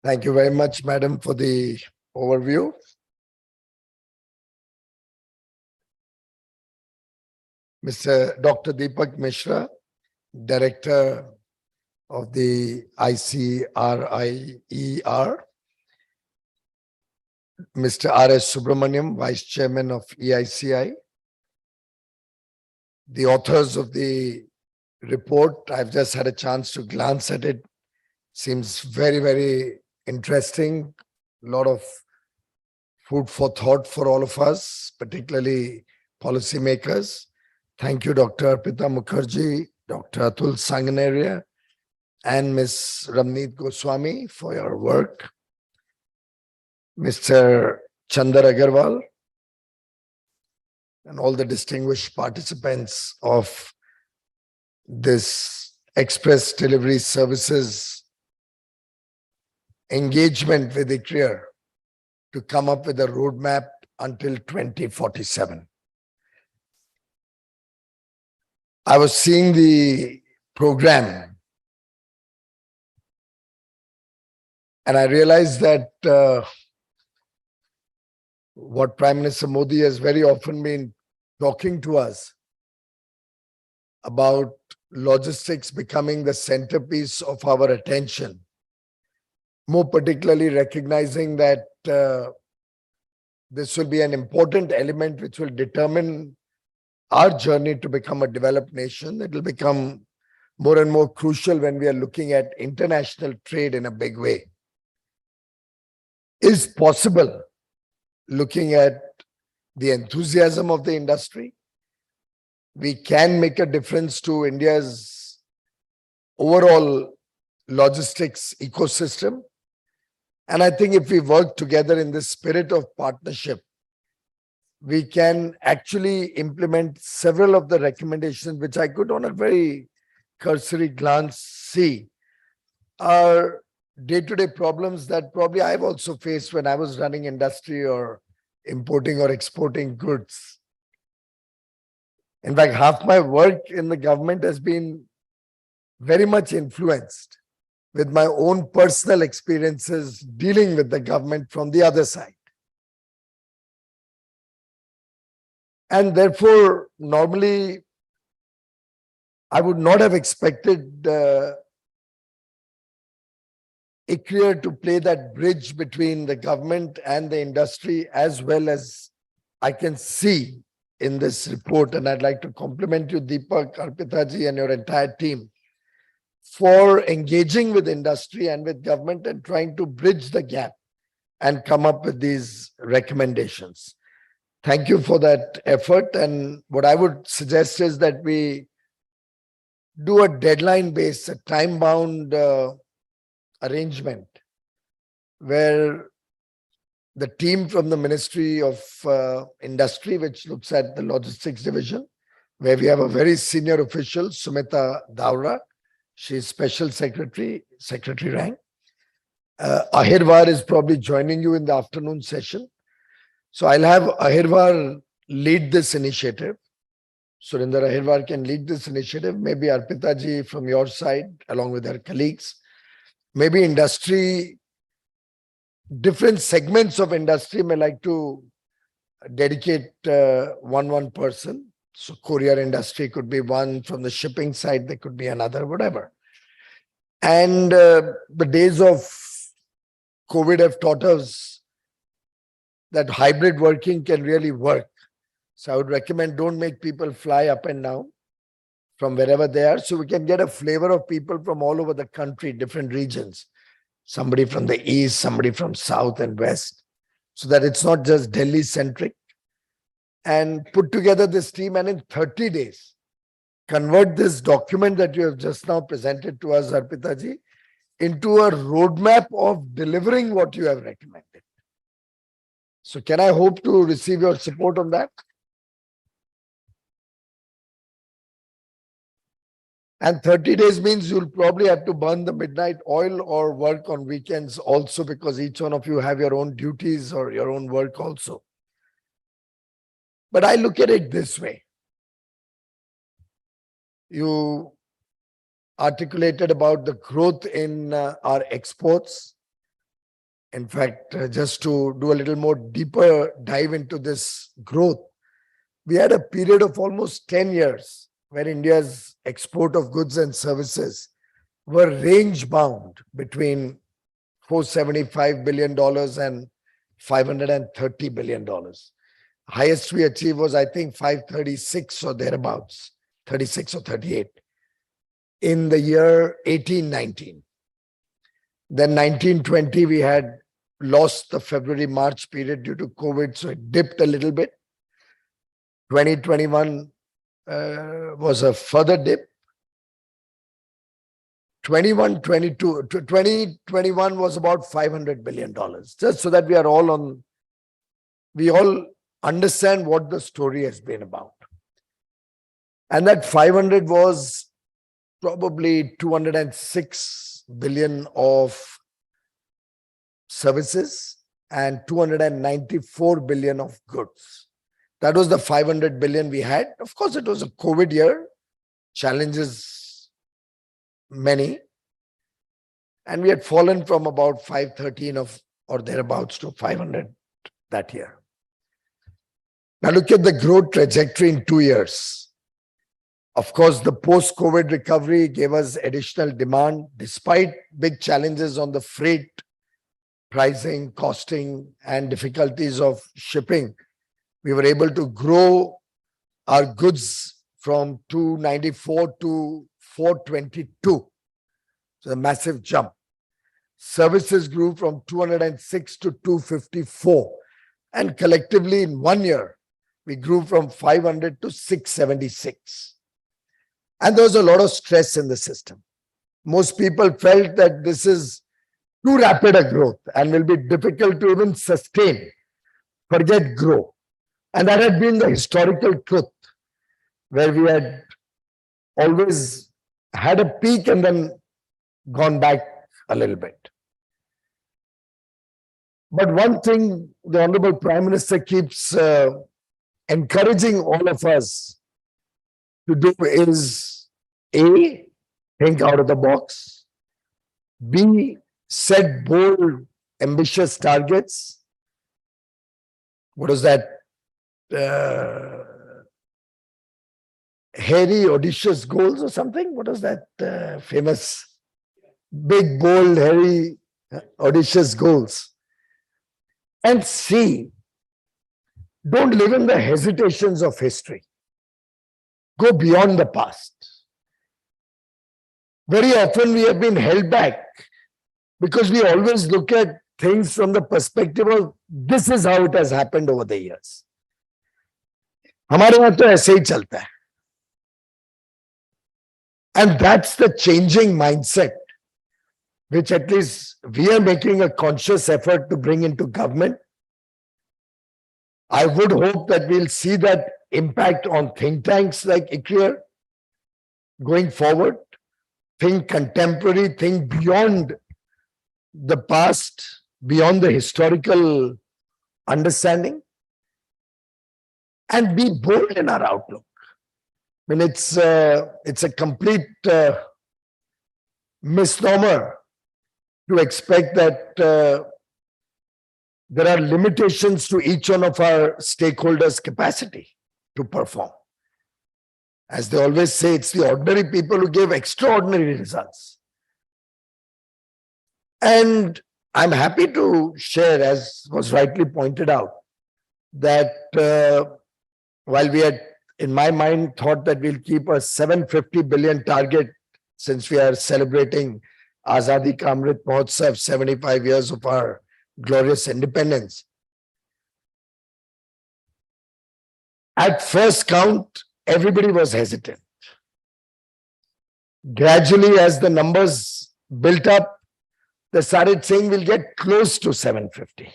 Thank you very much, Madam, for the overview. Mr. Dr. Deepak Mishra, Director of the ICRIER. Mr. R.S. Subramaniam, Vice Chairman of EICI. The authors of the report, I've just had a chance to glance at it. Seems very, very interesting. A lot of food for thought for all of us, particularly policymakers. Thank you, Dr. Arpita Mukherjee, Dr. Atul Sanganeria, and Ms. Ramneet Goswami for your work. Mr. Chandar Agarwal, and all the distinguished participants of this express delivery services engagement with ICRIER to come up with a roadmap until 2047. I was seeing the program and I realized that what Prime Minister Modi has very often been talking to us about logistics becoming the centerpiece of our attention, more particularly recognizing that this will be an important element which will determine our journey to become a developed nation. It will become more and more crucial when we are looking at international trade in a big way. Is possible looking at the enthusiasm of the industry. We can make a difference to India's overall logistics ecosystem. And I think if we work together in this spirit of partnership, we can actually implement several of the recommendations which I could on a very cursory glance see are day-to-day problems that probably I've also faced when I was running industry or importing or exporting goods. In fact, half my work in the government has been very much influenced with my own personal experiences dealing with the government from the other side. And therefore, normally, I would not have expected ICRIER to play that bridge between the government and the industry, as well as I can see in this report. And I'd like to compliment you, Deepak, Arpitaji, and your entire team for engaging with industry and with government and trying to bridge the gap and come up with these recommendations. Thank you for that effort. And what I would suggest is that we do a deadline-based, a time-bound arrangement where the team from the Ministry of Industry, which looks at the logistics division, where we have a very senior official, Sumita Daura. She's Special Secretary rank. Ahirwar is probably joining you in the afternoon session. So I'll have Ahirwar lead this initiative. Surinder Ahirwar can lead this initiative. Maybe Arpitaji from your side, along with her colleagues. Maybe industry, different segments of industry may like to dedicate one person. So courier industry could be one, from the shipping side, there could be another, whatever. And the days of COVID have taught us that hybrid working can really work. So I would recommend don't make people fly up and down from wherever they are. So we can get a flavor of people from all over the country, different regions. Somebody from the east, somebody from south and west. So that it's not just Delhi centric. And put together this team and in 30 days, convert this document that you have just now presented to us, Arpitaji, into a roadmap of delivering what you have recommended. So can I hope to receive your support on that? And 30 days means you'll probably have to burn the midnight oil or work on weekends also, because each one of you have your own duties or your own work also. But I look at it this way. You articulated about the growth in our exports. In fact, just to do a little more deeper dive into this growth, we had a period of almost 10 years where India's export of goods and services were range bound between $475 billion and $530 billion. Highest we achieved was, I think, 536 or thereabouts, 36 or 38 in the year 18-19. Then 19-20, we had lost the February-March period due to COVID, so it dipped a little bit. 2021 was a further dip. 2021 was about $500 billion, just so that we all understand what the story has been about. And that 500 was probably 206 billion of services and 294 billion of goods. That was the 500 billion we had. Of course, it was a COVID year, challenges many. And we had fallen from about 513 or thereabouts to 500 that year. Now look at the growth trajectory in 2 years. Of course, the post-COVID recovery gave us additional demand despite big challenges on the freight, pricing, costing, and difficulties of shipping. We were able to grow our goods from 294 to 422. So a massive jump. Services grew from 206 to 254. And collectively in 1 year, we grew from 500 to 676. And there was a lot of stress in the system. Most people felt that this is too rapid a growth and will be difficult to even sustain, forget grow. And that had been the historical truth, where we had always had a peak and then gone back a little bit. But one thing the Honorable Prime Minister keeps encouraging all of us to do is A, think out of the box, B, set bold, ambitious targets. What is that? Hairy, audacious goals or something? What is that famous? Big, bold, hairy, audacious goals. And C, don't live in the hesitations of history. Go beyond the past. Very often we have been held back because we always look at things from the perspective of this is how it has happened over the years. हमारे यहाँ तो ऐसे ही चलता है. And that's the changing mindset, which at least we are making a conscious effort to bring into government. I would hope that we'll see that impact on think tanks like ICRIER going forward. Think contemporary, think beyond the past, beyond the historical understanding, and be bold in our outlook. I mean, it's a complete misnomer to expect that there are limitations to each one of our stakeholders' capacity to perform. As they always say, it's the ordinary people who give extraordinary results. And I'm happy to share, as was rightly pointed out, that while we had, in my mind, thought that we'll keep a 750 billion target since we are celebrating Azadi Ka Amrit Mahotsav, 75 years of our glorious independence. At first count, everybody was hesitant. Gradually, as the numbers built up, they started saying we'll get close to 750.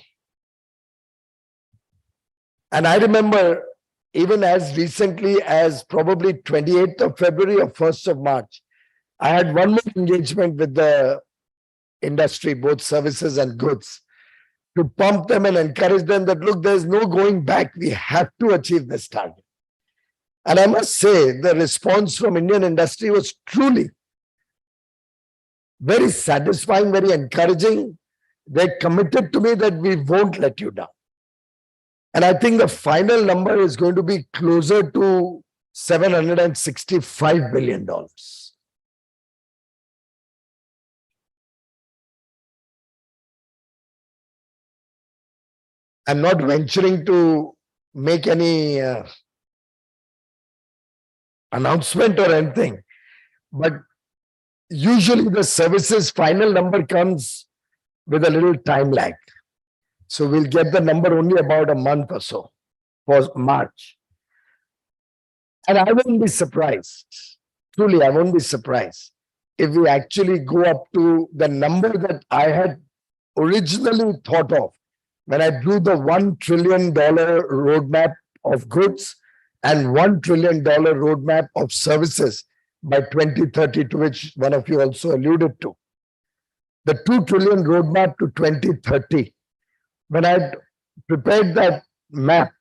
And I remember even as recently as probably 28th of February or 1st of March, I had one more engagement with the industry, both services and goods, to pump them and encourage them that, look, there's no going back. We have to achieve this target. And I must say, the response from Indian industry was truly very satisfying, very encouraging. They committed to me that we won't let you down. And I think the final number is going to be closer to $765 billion. I'm not venturing to make any announcement or anything, but usually the services final number comes with a little time lag. So we'll get the number only about a month or so for March. And I won't be surprised, truly, I won't be surprised if we actually go up to the number that I had originally thought of when I drew the $1 trillion roadmap of goods and $1 trillion roadmap of services by 2030, to which one of you also alluded to. The 2 trillion roadmap to 2030, when I prepared that map,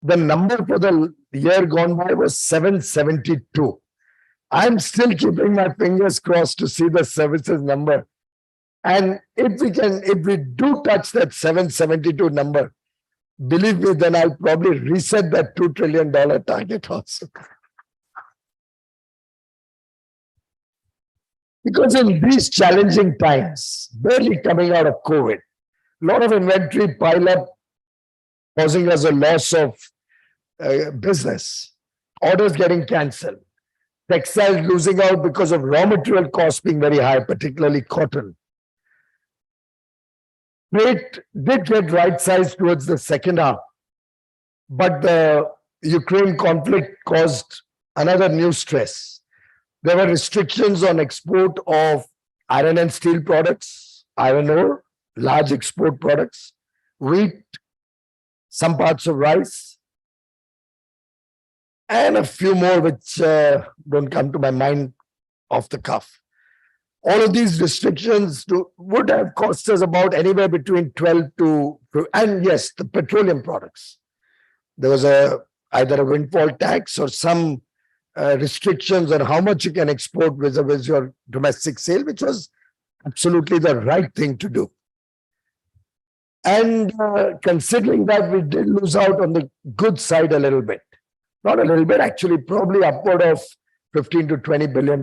the number for the year gone by was 772. I'm still keeping my fingers crossed to see the services number. And if we do touch that 772 number, believe me, then I'll probably reset that $2 trillion target also. Because in these challenging times, barely coming out of COVID, a lot of inventory pile up, causing us a loss of business, orders getting cancelled, textiles losing out because of raw material costs being very high, particularly cotton. Freight did get right-sized towards the second half, but the Ukraine conflict caused another new stress. There were restrictions on export of iron and steel products, iron ore, large export products, wheat, some parts of rice, and a few more which don't come to my mind off the cuff. All of these restrictions would have cost us about anywhere between 12 to, and yes, the petroleum products. There was either a windfall tax or some restrictions on how much you can export vis-a-vis your domestic sale, which was absolutely the right thing to do. And considering that, we did lose out on the good side a little bit. Not a little bit, actually, probably upward of $15 to $20 billion.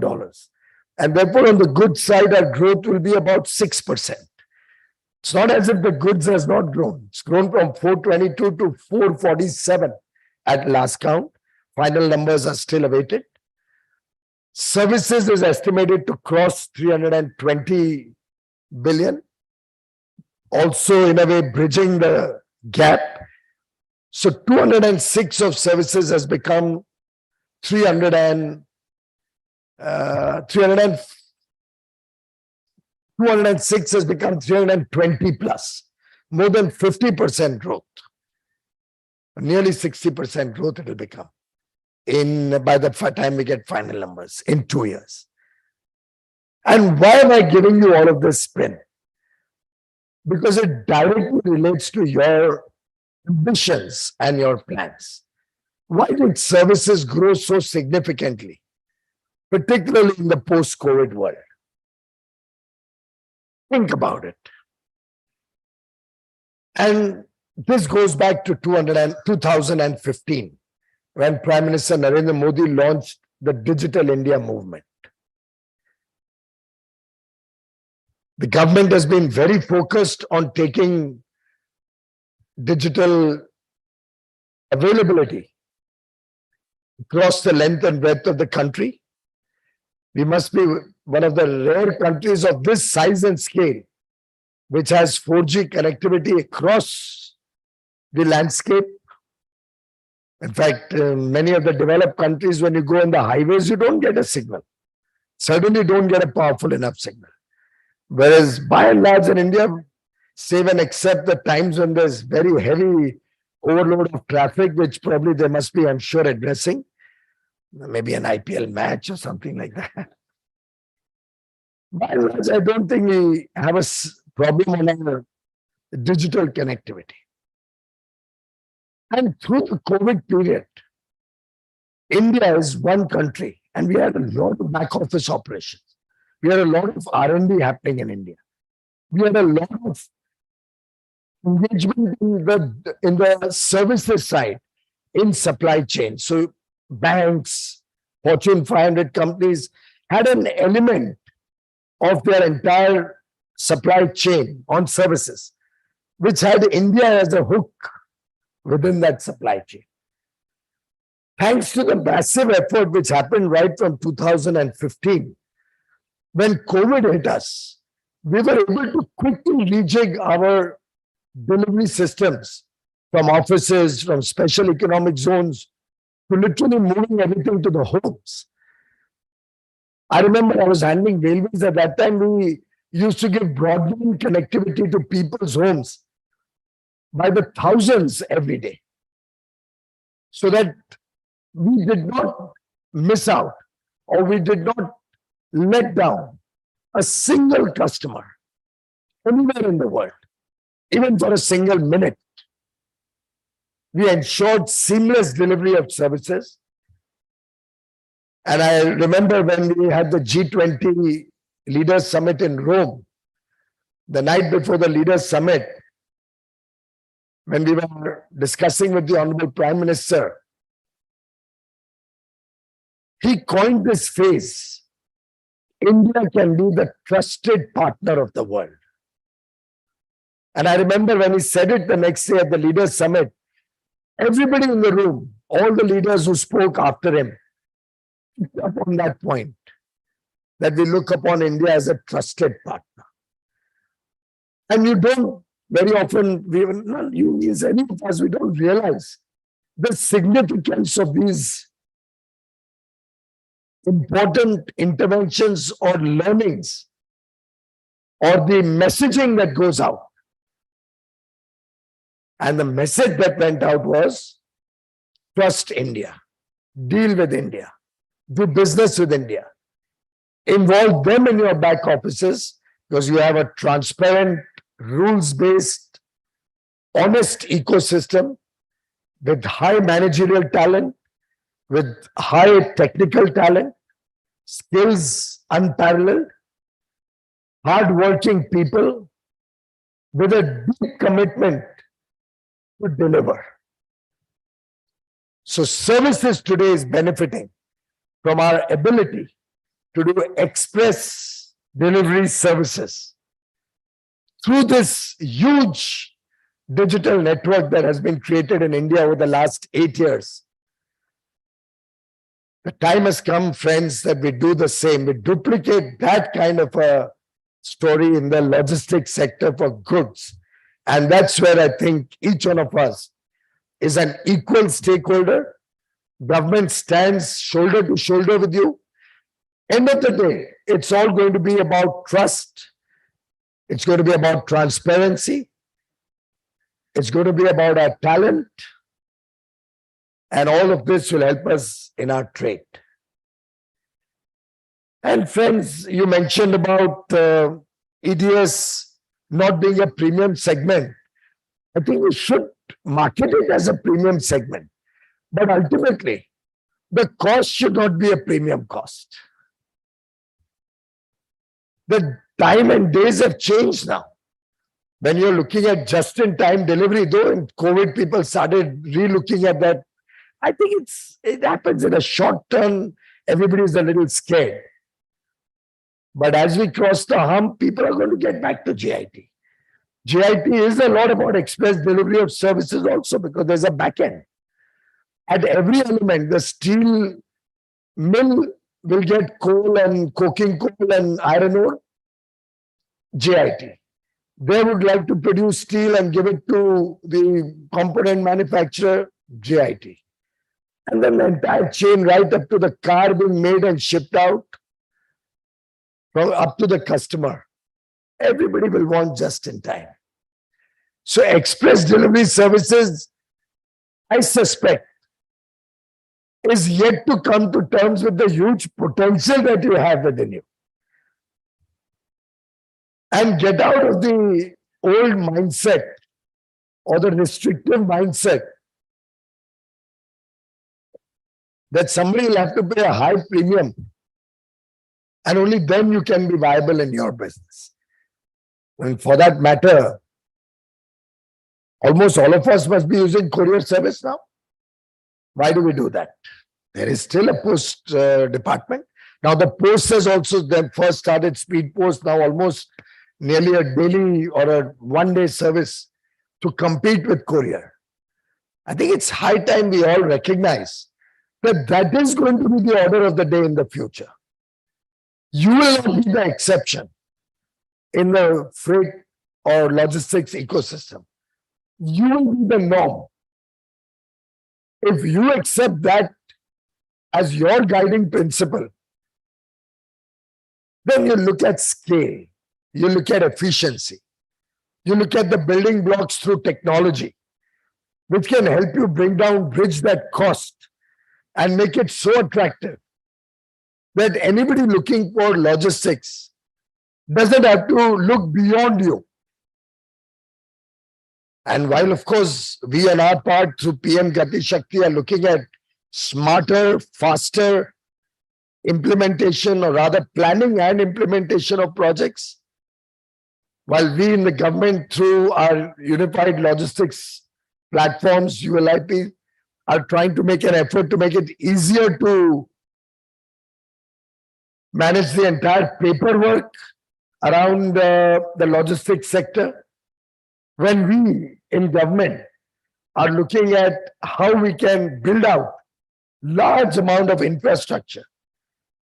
And therefore, on the good side, our growth will be about 6%. It's not as if the goods has not grown. It's grown from 422 to 447 at last count. Final numbers are still awaited. Services is estimated to cross 320 billion. Also, in a way, bridging the gap. So 206 of services has become 206 has become 320 plus, more than 50% growth, nearly 60% growth it will become by the time we get final numbers in 2 years. And why am I giving you all of this spin? Because it directly relates to your ambitions and your plans. Why did services grow so significantly, particularly in the post-COVID world? Think about it. And this goes back to 2015, when Prime Minister Narendra Modi launched the Digital India movement. The government has been very focused on taking digital availability across the length and breadth of the country. We must be one of the rare countries of this size and scale which has 4G connectivity across the landscape. In fact, many of the developed countries, when you go on the highways, you don't get a signal. Certainly don't get a powerful enough signal. Whereas by and large in India, save and except the times when there's very heavy overload of traffic, which probably they must be, I'm sure, addressing, maybe an IPL match or something like that. By and large, I don't think we have a problem on our digital connectivity. And through the COVID period, India is one country, and we had a lot of back office operations. We had a lot of R&D happening in India. We had a lot of engagement in the services side, in supply chain. So banks, Fortune 500 companies had an element of their entire supply chain on services, which had India as a hook within that supply chain. Thanks to the massive effort which happened right from 2015, when COVID hit us, we were able to quickly rejig our delivery systems from offices, from special economic zones, to literally moving everything to the homes. I remember I was handling railways at that time. We used to give broadband connectivity to people's homes by the thousands every day, so that we did not miss out, or we did not let down a single customer anywhere in the world, even for a single minute. We ensured seamless delivery of services. And I remember when we had the G20 Leaders Summit in Rome, the night before the Leaders Summit, when we were discussing with the Honorable Prime Minister, he coined this phrase: India can be the trusted partner of the world. And I remember when he said it the next day at the Leaders Summit, everybody in the room, all the leaders who spoke after him, picked up on that point, that we look upon India as a trusted partner. And you don't very often, not you means any of us, we don't realize the significance of these important interventions or learnings, or the messaging that goes out. And the message that went out was, trust India, deal with India, do business with India, involve them in your back offices, because you have a transparent, rules-based, honest ecosystem with high managerial talent, with high technical talent, skills unparalleled, hard-working people with a deep commitment to deliver. So services today is benefiting from our ability to do express delivery services through this huge digital network that has been created in India over the last 8 years. The time has come, friends, that we do the same. We duplicate that kind of a story in the logistics sector for goods. And that's where I think each one of us is an equal stakeholder. Government stands shoulder to shoulder with you. End of the day, it's all going to be about trust. It's going to be about transparency. It's going to be about our talent. And all of this will help us in our trade. And friends, you mentioned about EDS not being a premium segment. I think we should market it as a premium segment. But ultimately, the cost should not be a premium cost. The time and days have changed now. When you're looking at just-in-time delivery, though in COVID people started re-looking at that, I think it happens in a short term, everybody's a little scared. But as we cross the hump, people are going to get back to GIT. GIT is a lot about express delivery of services also, because there's a back end. At every element, the steel mill will get coal and coking coal and iron ore, GIT. They would like to produce steel and give it to the component manufacturer, GIT. And then the entire chain right up to the car being made and shipped out, from up to the customer. Everybody will want just in time. So express delivery services, I suspect, is yet to come to terms with the huge potential that you have within you. And get out of the old mindset or the restrictive mindset that somebody will have to pay a high premium and only then you can be viable in your business. And for that matter, almost all of us must be using courier service now. Why do we do that? There is still a post department. Now the post has also then first started speed post, now almost nearly a daily or a one-day service to compete with courier. I think it's high time we all recognize that that is going to be the order of the day in the future. You will not be the exception in the freight or logistics ecosystem. You will be the norm. If you accept that as your guiding principle, then you look at scale, you look at efficiency, you look at the building blocks through technology, which can help you bridge that cost and make it so attractive that anybody looking for logistics doesn't have to look beyond you. And while, of course, we on our part through PM Gati Shakti are looking at smarter, faster implementation, or rather planning and implementation of projects, while we in the government through our unified logistics platforms, ULIP, are trying to make an effort to make it easier to manage the entire paperwork around the logistics sector. When we in government are looking at how we can build out large amount of infrastructure,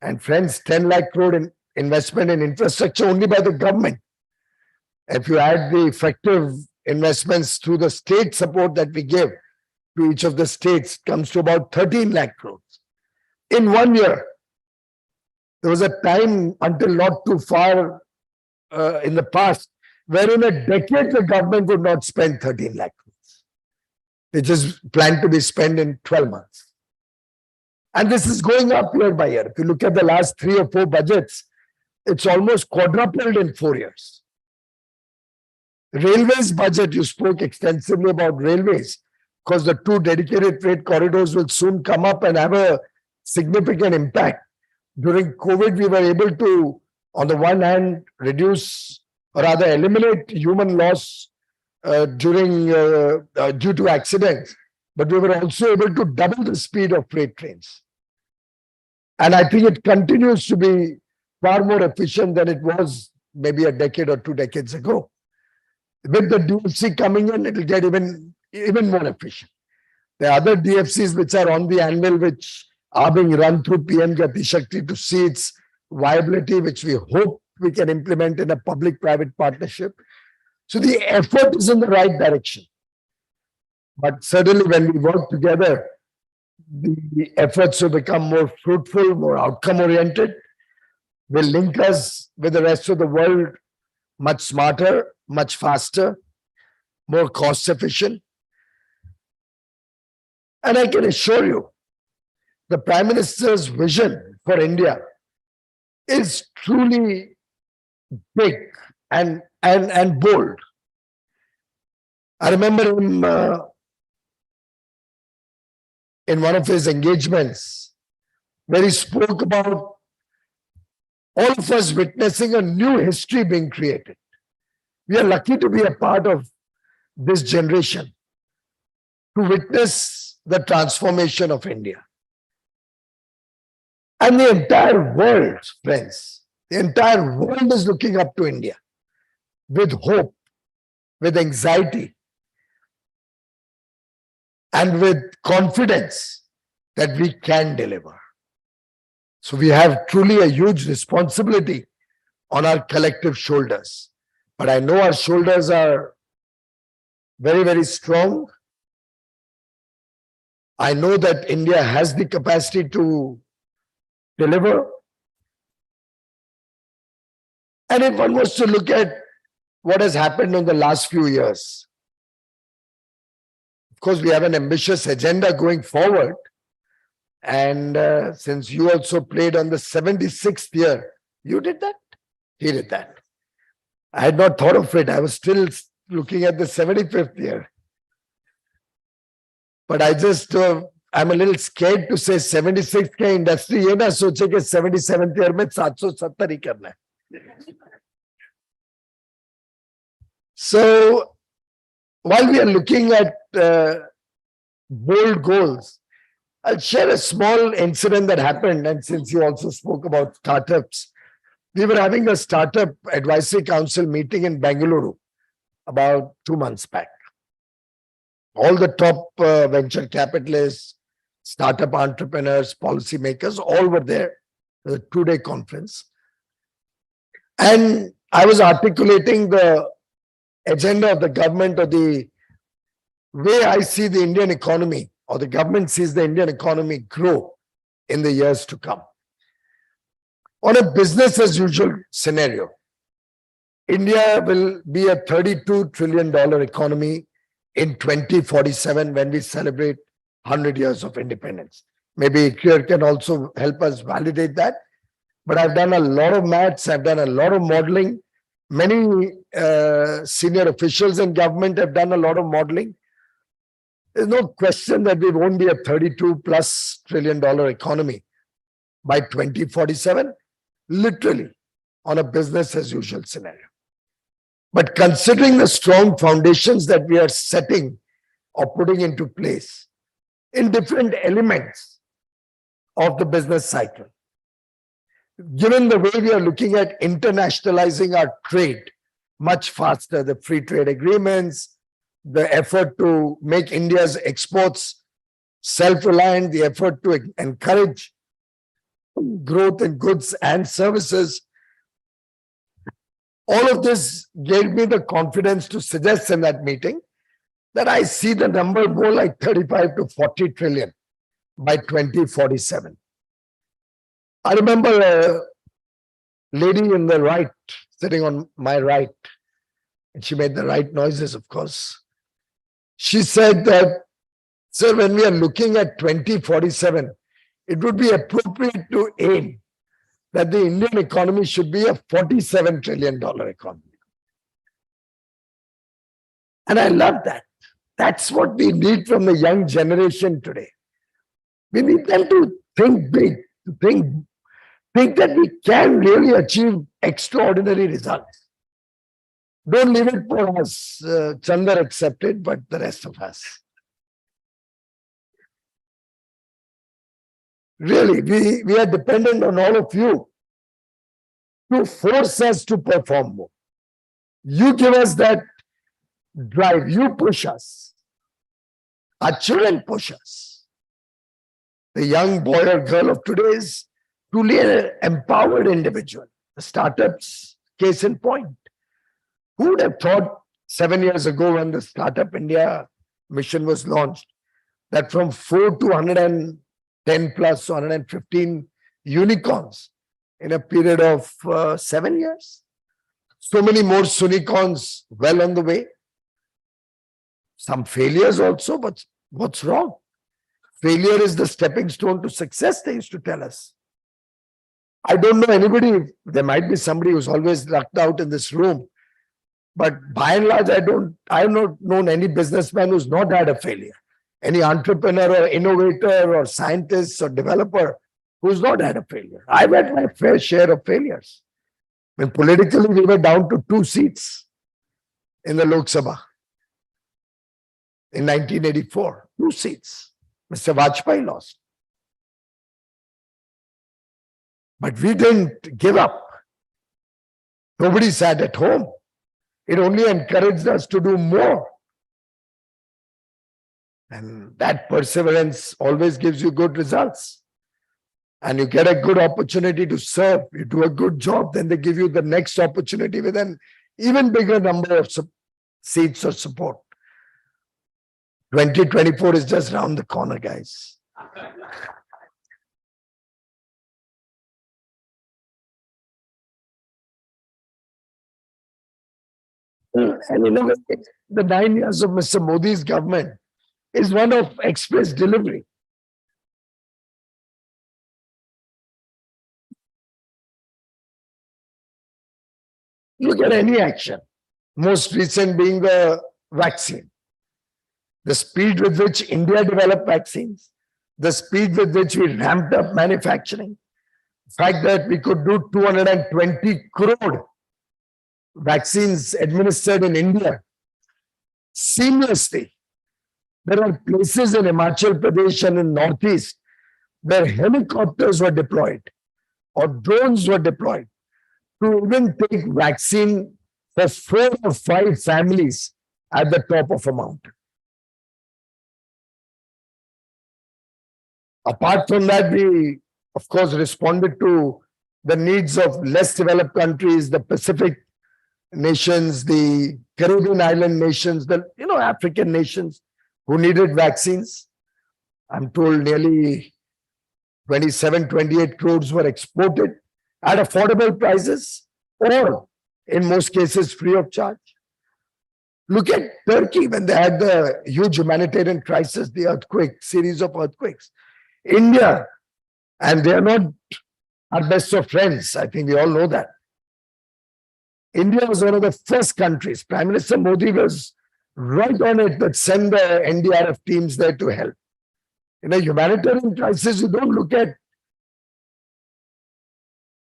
and friends, 10 lakh crore in investment in infrastructure only by the government. If you add the effective investments through the state support that we give to each of the states, comes to about 13 lakh crores in 1 year. There was a time until not too far in the past where in a decade the government would not spend 13 lakh crores, which is planned to be spent in 12 months. And this is going up year by year. If you look at the last 3 or 4 budgets, it's almost quadrupled in 4 years. Railways budget, you spoke extensively about railways, because the 2 dedicated freight corridors will soon come up and have a significant impact. During COVID, we were able to, on the one hand, reduce or rather eliminate human loss due to accidents, but we were also able to double the speed of freight trains. And I think it continues to be far more efficient than it was maybe a decade or 2 decades ago. With the DFC coming in, it will get even more efficient. There are other DFCs which are on the anvil, which are being run through PM Gati Shakti to see its viability, which we hope we can implement in a public-private partnership. So the effort is in the right direction. But certainly when we work together, the efforts will become more fruitful, more outcome-oriented, will link us with the rest of the world much smarter, much faster, more cost-efficient. And I can assure you, the Prime Minister's vision for India is truly big and bold. I remember him in one of his engagements where he spoke about all of us witnessing a new history being created. We are lucky to be a part of this generation to witness the transformation of India. And the entire world, friends, the entire world is looking up to India with hope, with anxiety, and with confidence that we can deliver. So we have truly a huge responsibility on our collective shoulders. But I know our shoulders are very, very strong. I know that India has the capacity to deliver. And if one was to look at what has happened in the last few years, of course, we have an ambitious agenda going forward. And since you also played on the 76th year, you did that? He did that. I had not thought of it. I was still looking at the 75th year. But I just, I'm a little scared to say 76th ka industry ye na soche ke 77th year mein 770 hi karna hai. So while we are looking at bold goals, I'll share a small incident that happened. And since you also spoke about startups, we were having a startup advisory council meeting in Bengaluru about 2 months back. All the top venture capitalists, startup entrepreneurs, policymakers, all were there. It was a 2-day conference. And I was articulating the agenda of the government, or the way I see the Indian economy, or the government sees the Indian economy grow in the years to come. On a business as usual scenario, India will be a $32 trillion economy in 2047 when we celebrate 100 years of independence. Maybe Kier can also help us validate that. But I've done a lot of maths, I've done a lot of modeling. Many senior officials in government have done a lot of modeling. There's no question that we won't be a $32+ trillion economy by 2047, literally on a business as usual scenario. But considering the strong foundations that we are setting or putting into place in different elements of the business cycle, given the way we are looking at internationalizing our trade much faster, the free trade agreements, the effort to make India's exports self-reliant, the effort to encourage growth in goods and services, all of this gave me the confidence to suggest in that meeting that I see the number more like 35 to 40 trillion by 2047. I remember a lady in the right, sitting on my right, and she made the right noises, of course. She said that, sir, when we are looking at 2047, it would be appropriate to aim that the Indian economy should be a $47 trillion economy. And I love that. That's what we need from the young generation today. We need them to think big, to think that we can really achieve extraordinary results. Don't leave it for us, Chandar accepted, but the rest of us. Really, we are dependent on all of you to force us to perform more. You give us that drive, you push us. Our children push us. The young boy or girl of today is truly an empowered individual. The startups, case in point. Who would have thought 7 years ago when the Startup India mission was launched that from 4 to 110 plus 115 unicorns in a period of 7 years? So many more unicorns well on the way. Some failures also, but what's wrong? Failure is the stepping stone to success, they used to tell us. I don't know anybody, there might be somebody who's always lucked out in this room, but by and large, I have not known any businessman who's not had a failure. Any entrepreneur or innovator or scientist or developer who's not had a failure. I've had my fair share of failures. When politically we were down to 2 seats in the Lok Sabha in 1984, 2 seats. Mr. Vajpayee lost. But we didn't give up. Nobody sat at home. It only encouraged us to do more. And that perseverance always gives you good results. And you get a good opportunity to serve. You do a good job, then they give you the next opportunity with an even bigger number of seats or support. 2024 is just round the corner, guys. And in a way, the 9 years of Mr. Modi's government is one of express delivery. Look at any action, most recent being the vaccine. The speed with which India developed vaccines, the speed with which we ramped up manufacturing, the fact that we could do 220 crore vaccines administered in India seamlessly. There are places in Himachal Pradesh and in Northeast where helicopters were deployed or drones were deployed to even take vaccine for 4 or 5 families at the top of a mountain. Apart from that, we, of course, responded to the needs of less developed countries, the Pacific nations, the Caribbean island nations, the African nations who needed vaccines. I'm told nearly 27, 28 crores were exported at affordable prices or in most cases free of charge. Look at Turkey when they had the huge humanitarian crisis, the earthquake, series of earthquakes. India, and they are not our best of friends. I think we all know that. India was one of the first countries. Prime Minister Modi was right on it that send the NDRF teams there to help. In a humanitarian crisis, you don't look at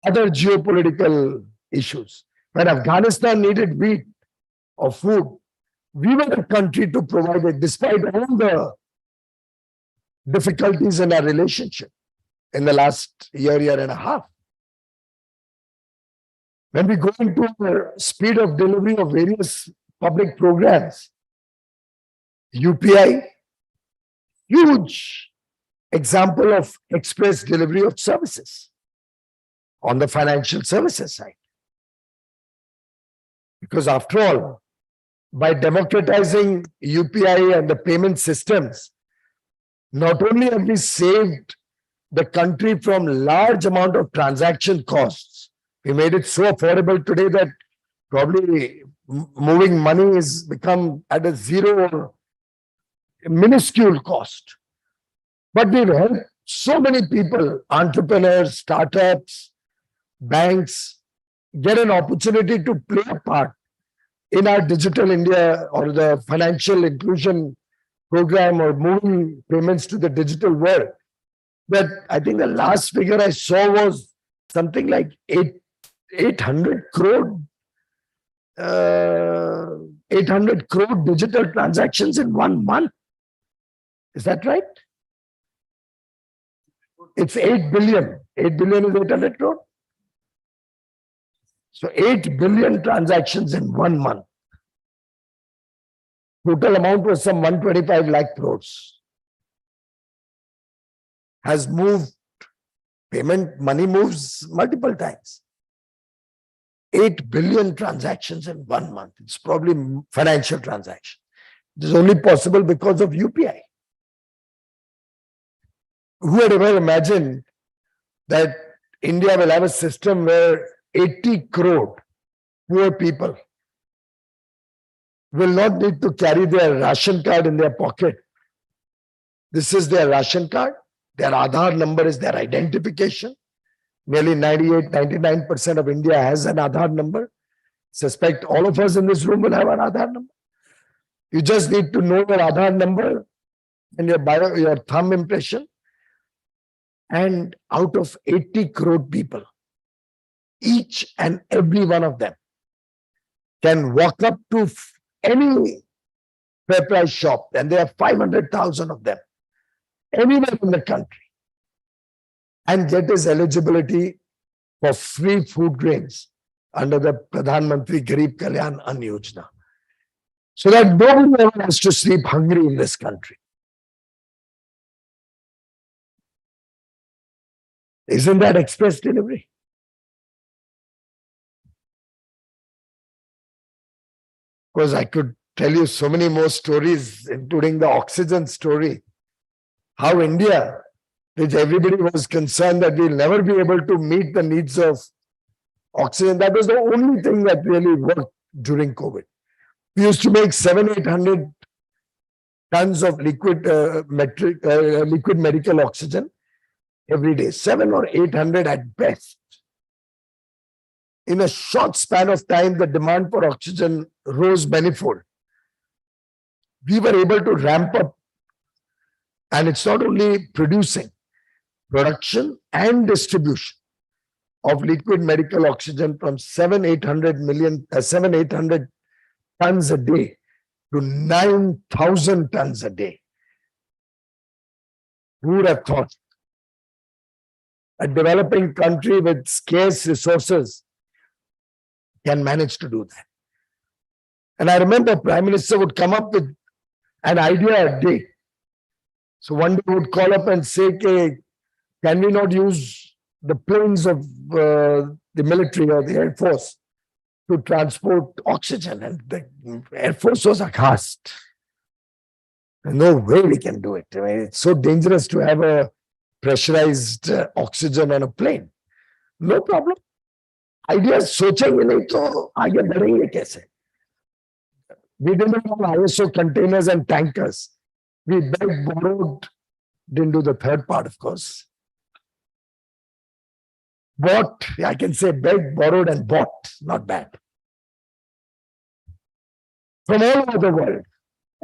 other geopolitical issues. When Afghanistan needed wheat or food, we were the country to provide it despite all the difficulties in our relationship in the last year and a half. When we go into the speed of delivery of various public programs, UPI, huge example of express delivery of services on the financial services side. Because after all, by democratizing UPI and the payment systems, not only have we saved the country from large amount of transaction costs, we made it so affordable today that probably moving money has become at a zero or minuscule cost. But we've helped so many people, entrepreneurs, startups, banks, get an opportunity to play a part in our digital India or the financial inclusion program or moving payments to the digital world. But I think the last figure I saw was something like 800 crore 800 crore digital transactions in 1 month. Is that right? It's 8 billion. 8 billion is 800 crore. So 8 billion transactions in 1 month. Total amount was some 125 lakh crores. Has moved, payment, money moves multiple times. 8 billion transactions in 1 month. It's probably financial transaction. It is only possible because of UPI. Who had ever imagined that India will have a system where 80 crore poor people will not need to carry their ration card in their pocket. This is their ration card. Their Aadhaar number is their identification. Nearly 98, 99% of India has an Aadhaar number. Suspect all of us in this room will have an Aadhaar number. You just need to know your Aadhaar number and your thumb impression. And out of 80 crore people, each and every one of them can walk up to any fair price shop, and there are 500,000 of them anywhere in the country, and get his eligibility for free food grains under the Pradhan Mantri Garib Kalyan Ann Yojana, so that nobody ever has to sleep hungry in this country. Isn't that express delivery? Because I could tell you so many more stories, including the oxygen story. How India, which everybody was concerned that we'll never be able to meet the needs of oxygen. That was the only thing that really worked during COVID. We used to make 700-800 tons of liquid medical oxygen every day, 700 or 800 at best. In a short span of time, the demand for oxygen rose manifold. We were able to ramp up, and it's not only producing, production and distribution. of liquid medical oxygen from 700 tons a day to 9,000 tons a day. Who would have thought a developing country with scarce resources can manage to do that? And I remember Prime Minister would come up with an idea a day. So one day would call up and say, okay, can we not use the planes of the military or the Air Force to transport oxygen? And the Air Force was aghast. No way we can do it. I mean, it's so dangerous to have a pressurized oxygen on a plane. No problem. Ideas सोचेंगे नहीं तो आगे बढ़ेंगे कैसे? We didn't have ISO containers and tankers. We begged, borrowed, didn't do the third part, of course. Bought, I can say begged, borrowed, and bought. Not bad. From all over the world,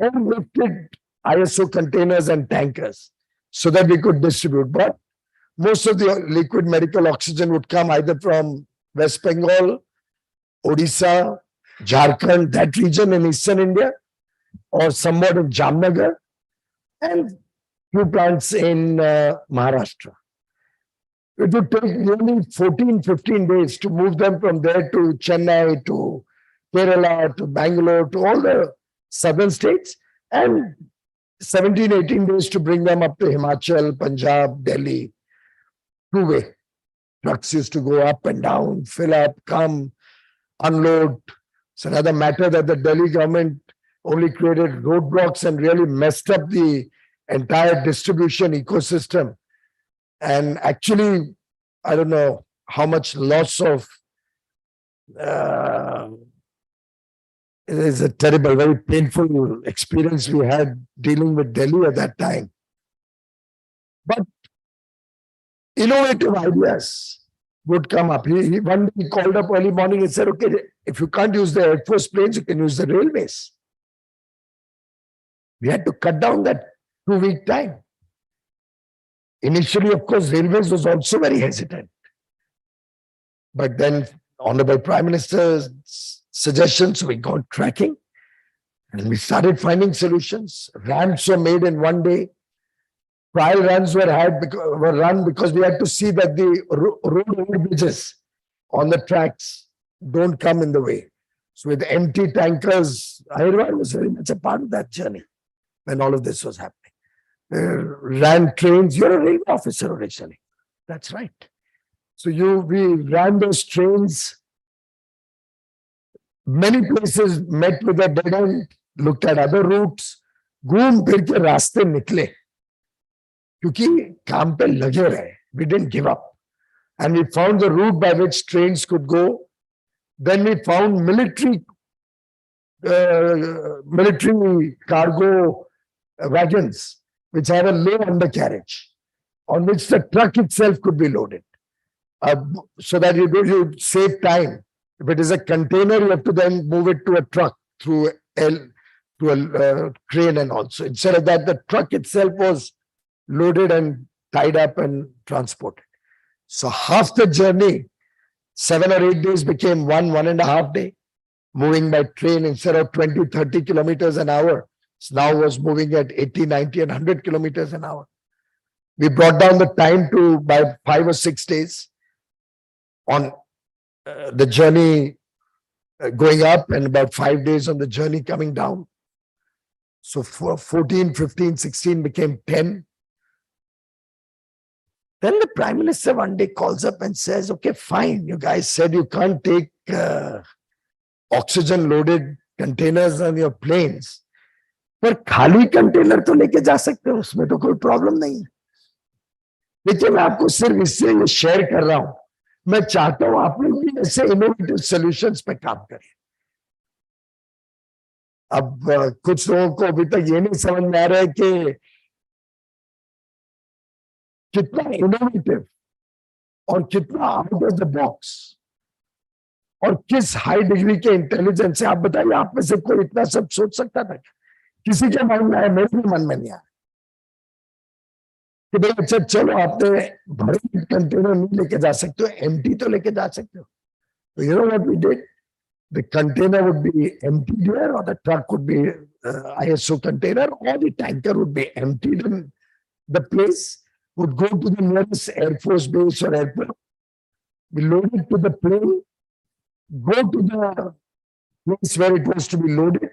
all lifted ISO containers and tankers so that we could distribute. But most of the liquid medical oxygen would come either from West Bengal, Odisha, Jharkhand, that region in eastern India, or somewhat in Jamnagar, and few plants in Maharashtra. It would take nearly 14-15 days to move them from there to Chennai, to Kerala, to Bangalore, to all the southern states, and 17-18 days to bring them up to Himachal, Punjab, Delhi. Two-way. Trucks used to go up and down, fill up, come, unload. It's another matter that the Delhi government only created roadblocks and really messed up the entire distribution ecosystem. And actually, I don't know how much loss of it is a terrible, very painful experience we had dealing with Delhi at that time. But innovative ideas would come up. One day he called up early morning and said, okay, if you can't use the Air Force planes, you can use the railways. We had to cut down that 2-week time. Initially, of course, railways was also very hesitant. But then Honorable Prime Minister's suggestions, we got tracking and we started finding solutions. Ramps were made in one day. Trial runs were run because we had to see that the road overbridges on the tracks don't come in the way. So with empty tankers, Hyderabad was very much a part of that journey when all of this was happening. Ran trains. You're a railway officer originally. That's right. So we ran those trains. Many places met with a dead end, looked at other routes, घूम फिर के रास्ते निकले क्योंकि काम पे लगे रहे. We didn't give up. And we found the route by which trains could go. Then we found military cargo wagons which have a low undercarriage on which the truck itself could be loaded. So that you save time. If it is a container, you have to then move it to a truck through a crane and also. Instead of that, the truck itself was loaded and tied up and transported. So half the journey, 7 or 8 days became 1.5 day. Moving by train instead of 20-30 kilometers an hour, now was moving at 80, 90 and 100 kilometers an hour. We brought down the time to by 5 or 6 days on the journey going up and about 5 days on the journey coming down. So 14, 15, 16 became 10. Then the Prime Minister one day calls up and says, okay, fine, you guys said you can't take oxygen loaded containers on your planes. पर खाली container तो लेके जा सकते हो, उसमें तो कोई प्रॉब्लम नहीं है. देखिए मैं आपको सिर्फ इससे ये शेयर कर रहा हूं. मैं चाहता हूं आप लोग भी ऐसे इनोवेटिव सॉल्यूशंस पे काम करें. अब कुछ लोगों को अभी तक ये नहीं समझ में आ रहा है कि कितना इनोवेटिव और कितना आउट ऑफ द बॉक्स और किस हाई डिग्री के इंटेलिजेंस से. आप बताइए, आप में से कोई इतना सब सोच सकता था? किसी के मन में आया? मेरे भी मन में नहीं आया. कि भाई अच्छा चलो आपने भरे कंटेनर नहीं लेके जा सकते हो, एम्प्टी तो लेके जा सकते हो. So you know what we did? The container would be emptied here, or the truck would be ISO container, or the tanker would be emptied in the place, would go to the nearest Air Force base or airport, we load it to the plane, go to the place where it was to be loaded.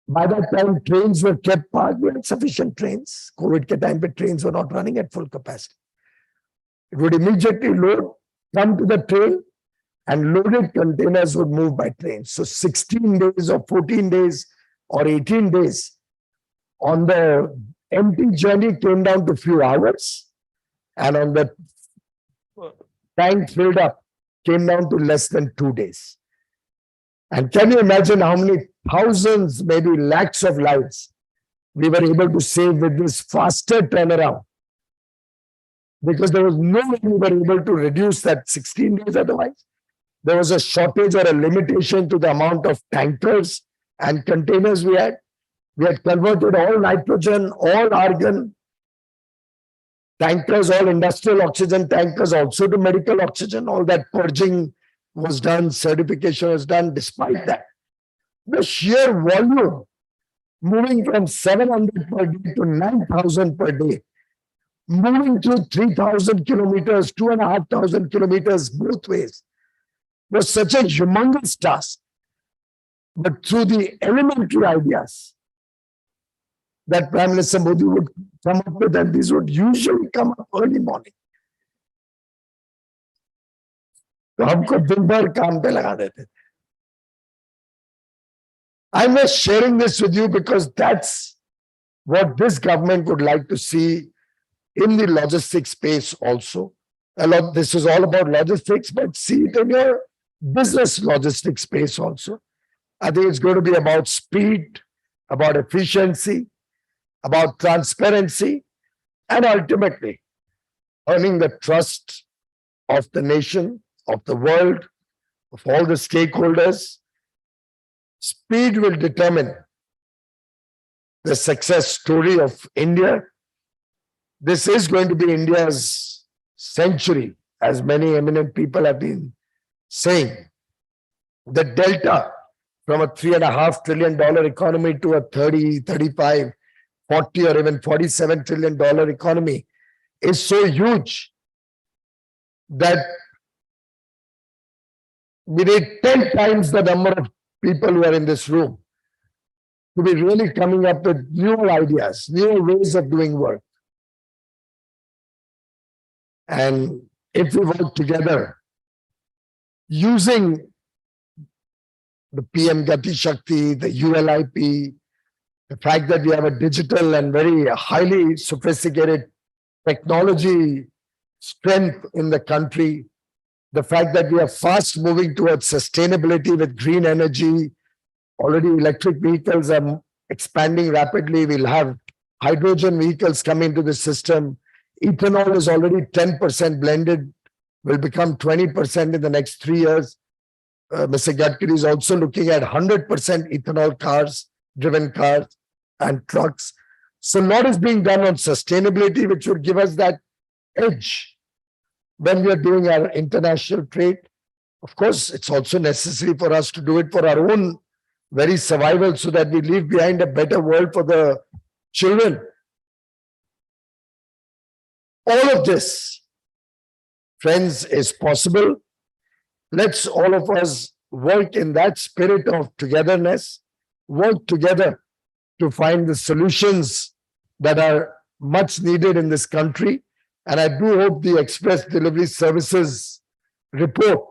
By that time, trains were kept parked. We had sufficient trains. COVID ke time pe trains were not running at full capacity. It would immediately load, come to the train, and loaded containers would move by train. So 16 days or 14 days or 18 days on the empty journey came down to few hours, and on the tank filled up came down to less than 2 days. And can you imagine how many thousands, maybe lakhs of lives we were able to save with this faster turnaround? Because there was no way we were able to reduce that 16 days otherwise. There was a shortage or a limitation to the amount of tankers and containers we had. We had converted all nitrogen, all argon tankers, all industrial oxygen tankers also to medical oxygen. All that purging was done, certification was done. Despite that, the sheer volume moving from 700 per day to 9,000 per day, moving through 3,000 kilometers, 2,500 kilometers both ways, was such a humongous task. But through the elementary ideas that Prime Minister Modi would come up with, and these would usually come up early morning. तो हमको दिन भर काम पे लगा देते थे. I'm just sharing this with you because that's what this government would like to see in the logistics space also. This is all about logistics, but see it in your business logistics space also. I think it's going to be about speed, about efficiency, about transparency, and ultimately earning the trust of the nation, of the world, of all the stakeholders. Speed will determine the success story of India. This is going to be India's century, as many eminent people have been saying. The delta from a $3.5 trillion economy to a 30, 35, 40 or even $47 trillion economy is so huge that we need 10 times the number of people who are in this room to be really coming up with newer ideas, newer ways of doing work. And if we work together using the PM Gati Shakti, the ULIP, the fact that we have a digital and very highly sophisticated technology strength in the country, the fact that we are fast moving towards sustainability with green energy, already electric vehicles are expanding rapidly. We'll have hydrogen vehicles come into the system. Ethanol is already 10% blended, will become 20% in the next 3 years. Mr. Gadkari is also looking at 100% ethanol cars, driven cars and trucks. So a lot is being done on sustainability, which would give us that edge when we are doing our international trade. Of course, it's also necessary for us to do it for our own very survival so that we leave behind a better world for the children. All of this, friends, is possible. Let's all of us work in that spirit of togetherness, work together to find the solutions that are much needed in this country. And I do hope the Express Delivery Services report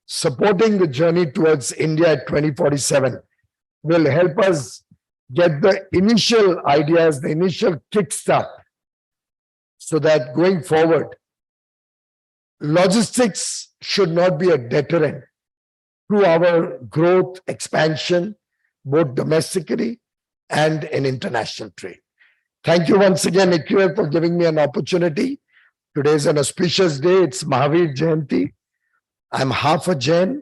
supporting the journey towards India at 2047 will help us get the initial ideas, the initial kickstart, so that going forward, logistics should not be a deterrent to our growth, expansion, both domestically and in international trade. Thank you once again, Nikhil, for giving me an opportunity. Today is an auspicious day. It's Mahavir Jayanti. I'm half a Jain.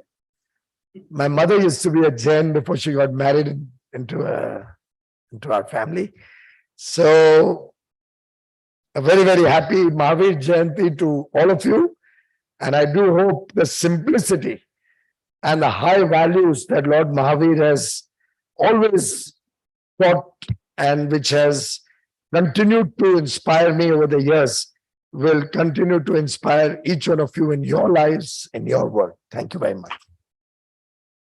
My mother used to be a Jain before she got married into our family. So A very, very happy Mahavir Jayanti to all of you. And I do hope the simplicity and the high values that Lord Mahavir has always taught and which has continued to inspire me over the years will continue to inspire each one of you in your lives, in your work. Thank you very much.